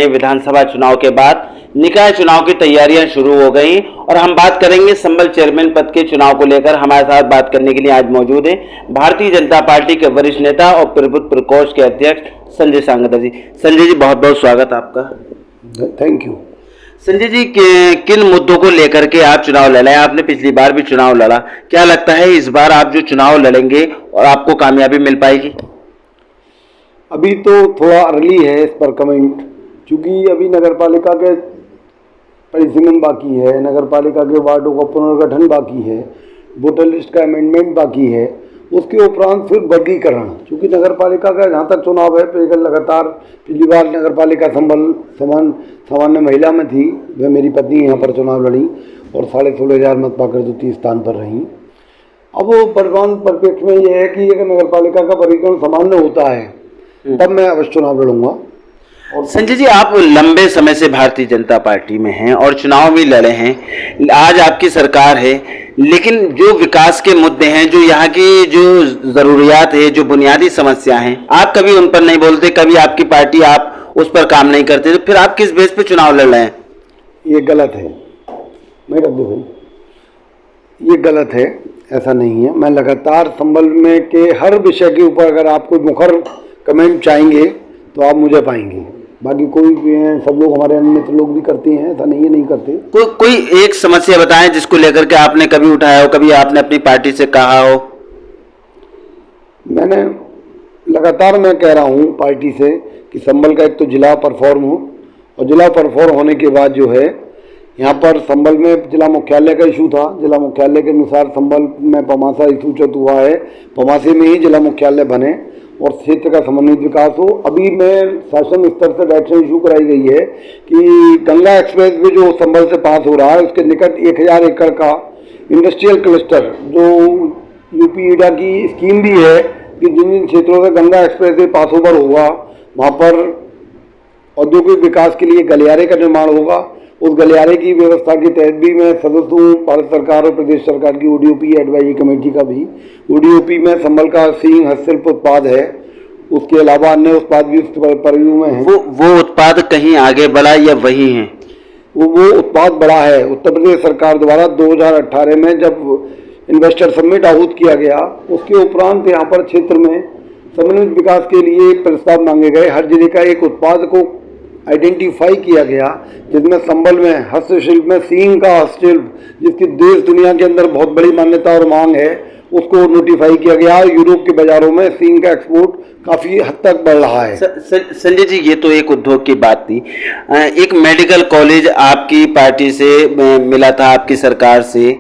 हैं। विधानसभा चुनाव के बाद निकाय चुनाव की तैयारियां शुरू हो गई और हम बात करेंगे संबल चेयरमैन पद के चुनाव को लेकर। हमारे साथ बात करने के लिए आज मौजूद है भारतीय जनता पार्टी के वरिष्ठ नेता और प्रबुद्ध प्रकोष्ठ के अध्यक्ष संजय सांगता जी। संजय जी, बहुत बहुत स्वागत आपका। Thank you. संजय जी, किन मुद्दों को लेकर के आप चुनाव लड़े? आपने पिछली बार भी चुनाव लड़ा, क्या लगता है इस बार आप जो चुनाव लड़ेंगे और आपको कामयाबी मिल पाएगी? अभी तो थोड़ा अर्ली है इस पर कमेंट, क्योंकि अभी नगर पालिका के परिसीमन बाकी है, नगर पालिका के वार्डों का पुनर्गठन बाकी है, वोटर लिस्ट का अमेंडमेंट बाकी है, उसके उपरांत फिर वर्गीकरण। क्योंकि नगर पालिका का जहाँ तक चुनाव है, लगातार पिछली बार नगर पालिका संबल सामान्य महिला में थी, वह मेरी पत्नी यहाँ पर चुनाव लड़ी और 16,500 मत पाकर द्वितीय स्थान पर रहीं। अब वो वर्तमान परिप्रेक्ष्य में यह है कि अगर नगर पालिका का वर्गीकरण सामान्य होता है तब मैं अवश्य चुनाव लड़ूंगा। और संजय जी, आप लंबे समय से भारतीय जनता पार्टी में हैं और चुनाव भी लड़े हैं। आज आपकी सरकार है, लेकिन जो विकास के मुद्दे हैं, जो यहाँ की जो जरूरियात है, जो बुनियादी समस्या हैं, आप कभी उन पर नहीं बोलते, कभी आपकी पार्टी आप उस पर काम नहीं करते, तो फिर आप किस बेस पे चुनाव लड़ रहे हैं? ये गलत है। मैं रख दूँ भाई, ये गलत है, ऐसा नहीं है। मैं लगातार संबल में के हर विषय के ऊपर अगर आप कोई मुखर कमेंट चाहेंगे तो आप मुझे पाएंगे। बाकी कोई सब लोग, हमारे अन्य मित्र लोग भी करते हैं, ऐसा नहीं है नहीं करते। कोई एक समस्या बताएं जिसको लेकर के आपने कभी उठाया हो, कभी आपने अपनी पार्टी से कहा हो। मैंने लगातार मैं कह रहा हूँ पार्टी से कि संबल का एक तो जिला परफॉर्म हो, और जिला परफॉर्म होने के बाद जो है यहाँ पर संबल में जिला मुख्यालय का इशू था। जिला मुख्यालय के अनुसार संबल में पमासा सूचित हुआ है, पमासे में ही जिला मुख्यालय बने और क्षेत्र का समन्वित विकास हो। अभी मैं शासन स्तर से डायरेक्शन इशू कराई गई है कि गंगा एक्सप्रेस वे जो संबल से पास हो रहा है, उसके निकट 1000 एकड़ का इंडस्ट्रियल क्लस्टर, जो यूपी ईडा की स्कीम भी है कि जिन जिन क्षेत्रों से गंगा एक्सप्रेस वे पास ओवर होगा वहाँ पर औद्योगिक विकास के लिए गलियारे का निर्माण होगा। उस गलियारे की व्यवस्था के तहत भी मैं सदस्य हूँ भारत सरकार और प्रदेश सरकार की ओडीओपी एडवाइजरी कमेटी का भी। ओडीओपी में संबल का सींग हस्तशिल्प उत्पाद है, उसके अलावा अन्य उत्पाद भी उस परव्यू में है। वो उत्पाद कहीं आगे बढ़ा या वही है? वो उत्पाद बड़ा है। उत्तर प्रदेश सरकार द्वारा 2018 में जब इन्वेस्टर समिट आहूत किया गया, उसके उपरांत यहाँ पर क्षेत्र में समन्वित विकास के लिए प्रस्ताव मांगे गए। हर जिले का एक उत्पाद को आइडेंटिफाई किया गया, जिसमें संबल में हस्तशिल्प में सींग का हस्तशिल्प, जिसकी देश दुनिया के अंदर बहुत बड़ी मान्यता और मांग है, उसको नोटिफाई किया गया। यूरोप के बाजारों में सींग का एक्सपोर्ट काफी हद तक बढ़ रहा है। संजय जी, ये तो एक उद्योग की बात थी। एक मेडिकल कॉलेज आपकी पार्टी से मिला था, आपकी सरकार से,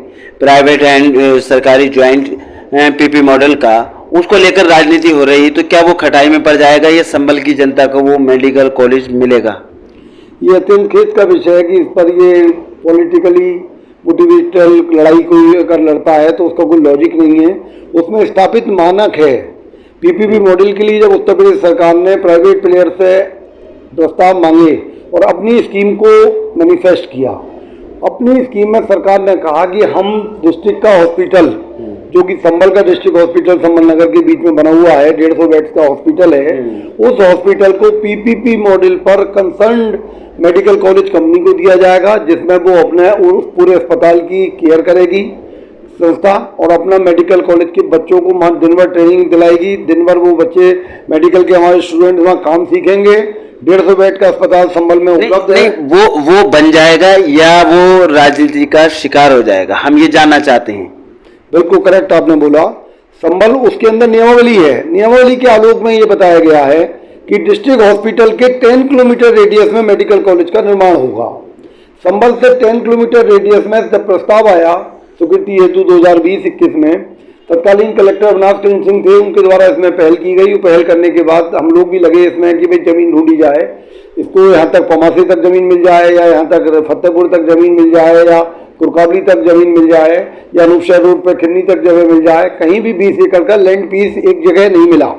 प्राइवेट एंड सरकारी ज्वाइंट पीपी मॉडल का, उसको लेकर राजनीति हो रही, तो क्या वो खटाई में पड़ जाएगा या संबल की जनता को वो मेडिकल कॉलेज मिलेगा? ये अत्यंत खेद का विषय है कि इस पर ये पॉलिटिकली मोटिवेटेड लड़ाई कोई अगर लड़ता है तो उसका कोई लॉजिक नहीं है। उसमें स्थापित मानक है। पीपीपी मॉडल के लिए जब उत्तर प्रदेश सरकार ने प्राइवेट प्लेयर से प्रस्ताव मांगे और अपनी स्कीम को मैनिफेस्ट किया, अपनी स्कीम में सरकार ने कहा कि हम डिस्ट्रिक्ट का हॉस्पिटल, जो कि संबल का डिस्ट्रिक्ट हॉस्पिटल संबल नगर के बीच में बना हुआ है, 150 बेड्स का हॉस्पिटल है, उस हॉस्पिटल को पीपीपी मॉडल पर कंसर्न्ड मेडिकल कॉलेज कंपनी को दिया जाएगा, जिसमें वो अपने उस पूरे अस्पताल की केयर करेगी संस्था और अपना मेडिकल कॉलेज के बच्चों को वहाँ दिन भर ट्रेनिंग दिलाएगी। दिन भर वो बच्चे मेडिकल के हमारे स्टूडेंट वहाँ काम सीखेंगे। 150 बेड का अस्पताल संबल में उपलब्ध है। वो बन जाएगा या वो राजनीति का शिकार हो जाएगा, हम ये जानना चाहते हैं। बिल्कुल करेक्ट आपने बोला। संबल, उसके अंदर नियमावली है। नियमावली के आलोक में ये बताया गया है कि डिस्ट्रिक्ट हॉस्पिटल के 10 किलोमीटर रेडियस में मेडिकल कॉलेज का निर्माण होगा। संबल से 10 किलोमीटर रेडियस में जब प्रस्ताव आया स्वीकृति हेतु 2020-21 में, तत्कालीन कलेक्टर अविनाश किरण सिंह थे, उनके द्वारा इसमें पहल की गई। पहल करने के बाद हम लोग भी लगे इसमें कि भाई जमीन ढूंढी जाए, इसको यहाँ तक पमासे तक जमीन मिल जाए, या यहाँ तक फतेहपुर तक जमीन मिल जाए, या कुरकाबली तक जमीन मिल जाए, या अनूपशहर रोड पर खिन्नी तक जगह मिल जाए। कहीं भी 20 एकड़ का लैंड पीस एक जगह नहीं मिला।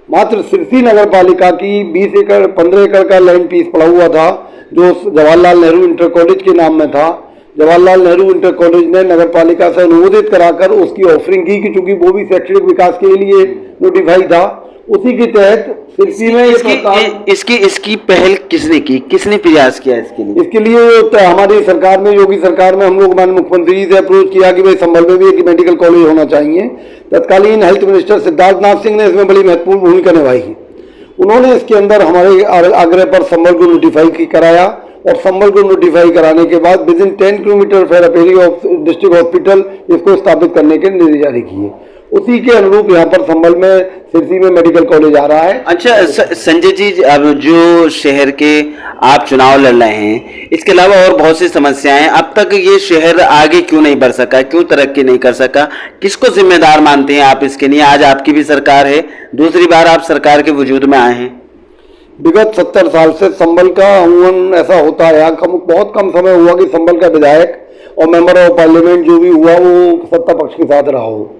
मात्र सिरसी नगर पालिका की 20 एकड़ 15 एकड़ का लैंड पीस पड़ा हुआ था, जो जवाहरलाल नेहरू इंटर कॉलेज के नाम में था। जवाहरलाल नेहरू इंटर कॉलेज ने नगर पालिका से अनुमोदित कराकर उसकी ऑफरिंग की कि चूंकि वो भी शैक्षणिक विकास के लिए नोटिफाई था, उसी के तहत सिरसी में ये प्रस्ताव, इसकी पहल किसने की, किसने प्रयास किया इसके लिए तो हमारी सरकार में, योगी सरकार में हम लोग माननीय मुख्यमंत्री जी से अप्रोच किया कि भाई संभल में भी एक मेडिकल कॉलेज होना चाहिए। तत्कालीन हेल्थ मिनिस्टर सिद्धार्थनाथ सिंह ने इसमें बड़ी महत्वपूर्ण भूमिका निभाई। उन्होंने इसके अंदर हमारे आग्रह पर संभल को नोटिफाई कराया और संभल को नोटिफाई कराने के बाद within 10 kilometre periphery of district hospital इसको स्थापित करने के निर्देश जारी किए। उसी के अनुरूप यहाँ पर संभल में सिरसी में मेडिकल कॉलेज आ रहा है। अच्छा संजय जी, अब जो शहर के आप चुनाव लड़ रहे हैं, इसके अलावा और बहुत सी समस्याएं हैं, अब तक ये शहर आगे क्यों नहीं बढ़ सका, क्यों तरक्की नहीं कर सका, किसको जिम्मेदार मानते हैं आप इसके लिए? आज आपकी भी सरकार है, दूसरी बार आप सरकार के वजूद में आए हैं। विगत 70 साल से संभल का अमूमन ऐसा होता है, बहुत कम समय हुआ कि संभल का विधायक और मेंबर ऑफ पार्लियामेंट जो भी हुआ वो सत्ता पक्ष के साथ रहा हो।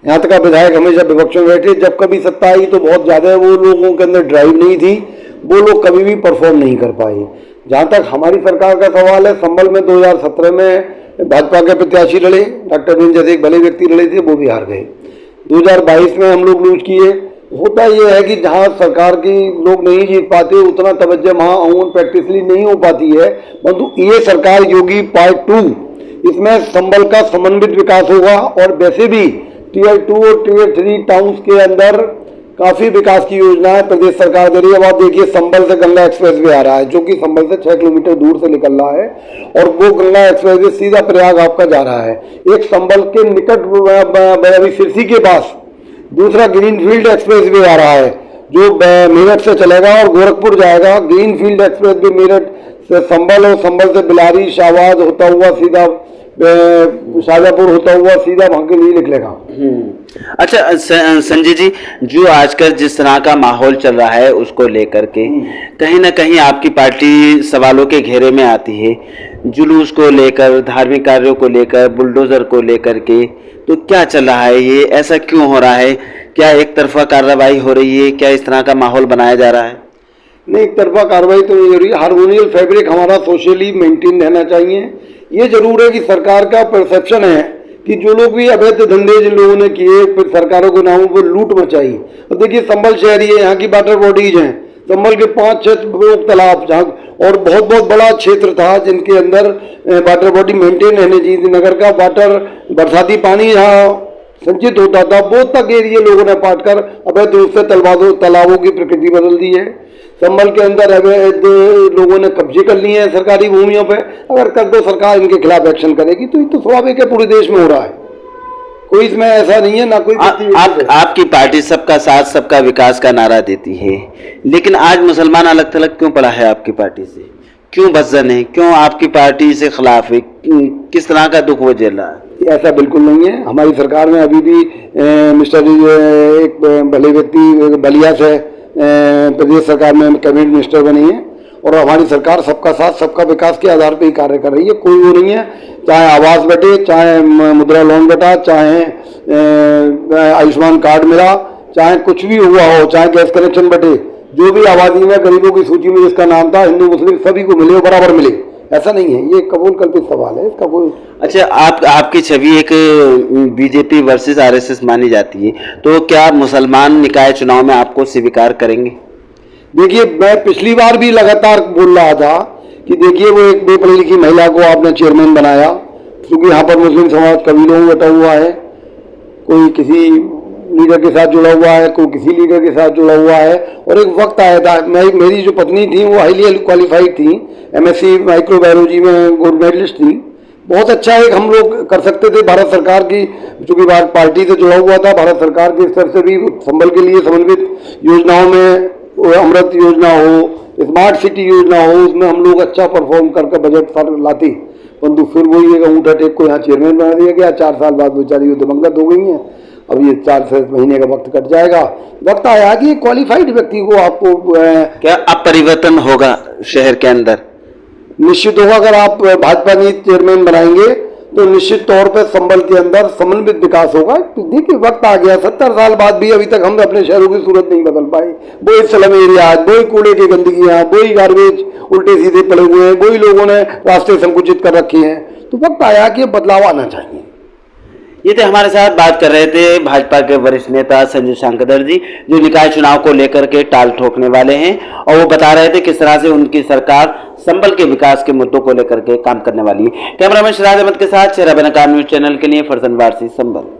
यहाँ तक का विधायक हमेशा विपक्ष में बैठे, जब कभी सत्ता आई तो बहुत ज़्यादा वो लोगों के अंदर ड्राइव नहीं थी, वो लोग कभी भी परफॉर्म नहीं कर पाए। जहाँ तक हमारी सरकार का सवाल है, संभल में 2017 में भाजपा के प्रत्याशी लड़े, डॉक्टर बिन जैसे एक भले व्यक्ति लड़े थे, वो भी हार गए। 2022 में हम लोग लूज किए। होता यह है कि जहाँ सरकार की लोग नहीं जीत पाते, उतना तवज्जो वहाँ अमूमन प्रैक्टिसली नहीं हो पाती है। परंतु ये सरकार योगी पार्ट 2, इसमें संभल का समन्वित विकास होगा और वैसे भी टियर 2 और टियर 3 टाउन्स के अंदर काफी विकास की योजना है प्रदेश सरकार दे रही है। अब आप देखिए संभल से गंगा एक्सप्रेस वे आ रहा है, जो कि संभल से 6 किलोमीटर दूर से निकल रहा है और वो गंगा एक्सप्रेस वे सीधा प्रयाग आपका जा रहा है। एक संभल के निकट सिरसी के पास दूसरा ग्रीनफील्ड एक्सप्रेस वे आ रहा है, जो मेरठ से चलेगा और गोरखपुर जाएगा। ग्रीनफील्ड एक्सप्रेस वे मेरठ से संभल और संभल से बिलारी शाहबाद होता हुआ सीधा शाहजहांपुर होता हुआ सीधा वहां के लिए निकलेगा। अच्छा संजय जी, जो आजकल जिस तरह का माहौल चल रहा है उसको लेकर के कहीं ना कहीं आपकी पार्टी सवालों के घेरे में आती है, जुलूस को लेकर, धार्मिक कार्यों को लेकर, बुलडोजर को लेकर के, तो क्या चल रहा है ये, ऐसा क्यों हो रहा है? क्या एक तरफा कार्रवाई हो रही है? क्या इस तरह का माहौल बनाया जा रहा है? नहीं, एक तरफा कार्रवाई तो नहीं हो रही। हार्मोनियल फैब्रिक हमारा सोशली मेंटेन रहना चाहिए। ये जरूर है कि सरकार का परसेप्शन है कि जो लोग भी अवैध धंधे जिन लोगों ने किए, फिर सरकारों के नामों पर लूट मचाई। और देखिए संभल शहर है, यहाँ की वाटर बॉडीज हैं, संभल के 5-6 तालाब जहाँ और बहुत बड़ा क्षेत्र था जिनके अंदर वाटर बॉडी मेंटेन रहने चाहिए। नगर का वाटर बरसाती पानी यहाँ संचित होता था, वो तक एरिया लोगों ने पाट कर अवैध रूप से तालाबों की प्रकृति बदल दी है। संभल के अंदर अवैध लोगों ने कब्जे कर लिए हैं सरकारी भूमियों पे। अगर कर दो सरकार इनके खिलाफ एक्शन करेगी तो ये तो स्वाभाविक है, पूरे देश में हो रहा है, कोई इसमें ऐसा नहीं है ना कोई। आपकी पार्टी सबका साथ सबका विकास का नारा देती है, लेकिन आज मुसलमान अलग थलग क्यों पड़ा है आपकी पार्टी से? क्यों बदजन है? क्यों आपकी पार्टी से खिलाफ है? किस तरह का दुख वो झेल रहा है? ऐसा बिल्कुल नहीं है। हमारी सरकार में अभी भी मिस्टर एक भले व्यक्ति बलिया से प्रदेश सरकार में कैबिनेट मिनिस्टर बनी है और हमारी सरकार सबका साथ सबका विकास के आधार पर ही कार्य कर रही है। कोई वो नहीं है, चाहे आवास बटे, चाहे मुद्रा लोन बटा, चाहे आयुष्मान कार्ड मिला, चाहे कुछ भी हुआ हो, चाहे गैस कनेक्शन बटे, जो भी आबादी में गरीबों की सूची में जिसका नाम था, हिंदू मुस्लिम सभी को मिले, बराबर मिले, ऐसा नहीं है। ये कबूल कल्पित सवाल है, इसका कोई। अच्छा, आपकी छवि एक बीजेपी वर्सेस आरएसएस मानी जाती है, तो क्या मुसलमान निकाय चुनाव में आपको स्वीकार करेंगे? देखिए, मैं पिछली बार भी लगातार बोल रहा था कि देखिए वो एक बेपढ़ी लिखी महिला को आपने चेयरमैन बनाया, क्योंकि यहाँ पर मुस्लिम समाज कबीलों में बटा हुआ है, कोई किसी लीडर के साथ जुड़ा हुआ है, कोई किसी लीडर के साथ जुड़ा हुआ है। और एक वक्त आया था, मेरी जो पत्नी थी वो हाईली क्वालिफाइड थी, एमएससी माइक्रोबायोलॉजी में गोल्ड मेडलिस्ट थी। बहुत अच्छा एक हम लोग कर सकते थे। भारत सरकार की, चूंकि पार्टी से जुड़ा हुआ था, भारत सरकार के स्तर से भी संभल के लिए समन्वित योजनाओं में अमृत योजना हो, स्मार्ट सिटी योजना हो, उसमें हम लोग अच्छा परफॉर्म करके बजट पर लाती। परंतु फिर वही एक ऊँटा टेक को यहाँ चेयरमैन बना दिया गया। 4 साल बाद बेचारी दिवंगत हो गई हैं। अब ये 4 से महीने का वक्त कट जाएगा। वक्त आया कि क्वालिफाइड व्यक्ति को आपको क्या अब परिवर्तन होगा शहर के अंदर? निश्चित होगा। अगर आप भाजपा नीति चेयरमैन बनाएंगे तो निश्चित तौर पर संभल के अंदर समन्वित विकास होगा। देखिए, वक्त आ गया। 70 साल बाद भी अभी तक हम अपने शहरों की सूरत नहीं बदल पाए। वही स्लम एरिया, वही कूड़े की गंदगियां, वही गार्बेज उल्टे सीधे पड़े हुए हैं, वही लोगों ने रास्ते संकुचित कर रखे हैं। तो वक्त आया कि बदलाव आना चाहिए। ये थे हमारे साथ बात कर रहे थे भाजपा के वरिष्ठ नेता संजय शांकदर जी, जो निकाय चुनाव को लेकर के टाल ठोकने वाले हैं, और वो बता रहे थे किस तरह से उनकी सरकार संभल के विकास के मुद्दों को लेकर के काम करने वाली है। कैमरामैन सिराज अहमद के साथ शेरा बेनकाब न्यूज चैनल के लिए फरजन वारसी संभल।